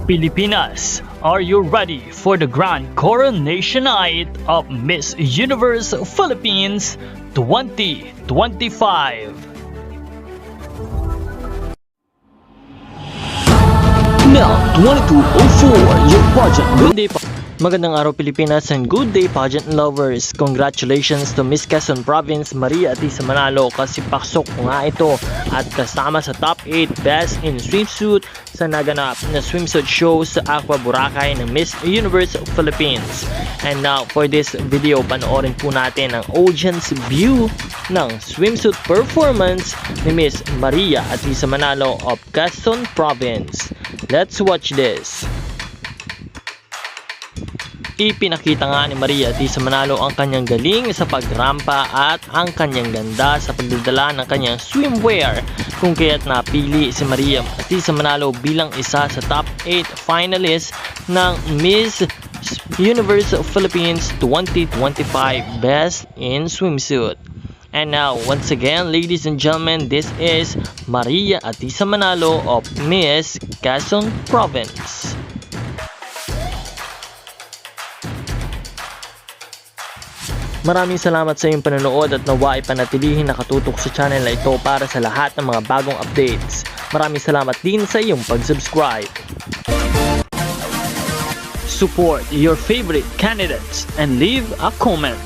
Pilipinas, are you ready for the grand coronation night of Miss Universe Philippines 2025? Now, 2204, your pageant. Good day, magandang araw Pilipinas and good day pageant lovers. Congratulations to Miss Quezon Province Maria Atisa Manalo kasi pasok nga ito at kasama sa top 8 best in swimsuit sa naganap na swimsuit show sa Aqua Boracay ng Miss Universe Philippines. And now for this video, panoorin po natin ang audience view ng swimsuit performance ni Miss Maria Atisa Manalo of Quezon Province. Let's watch this. Ipinakita nga ni Maria Atisa Manalo ang kanyang galing sa pagrampa at ang kanyang ganda sa pagdadala ng kanyang swimwear, kung kaya't napili si Maria Atisa Manalo bilang isa sa top 8 finalists ng Miss Universe Philippines 2025 Best in Swimsuit. And now, once again, ladies and gentlemen, this is Maria Atisa Manalo of Miss Quezon Province. Maraming salamat sa iyong panonood at nawa ay panatilihin nakatutok sa channel na ito para sa lahat ng mga bagong updates. Maraming salamat din sa iyong pag-subscribe. Support your favorite candidates and leave a comment.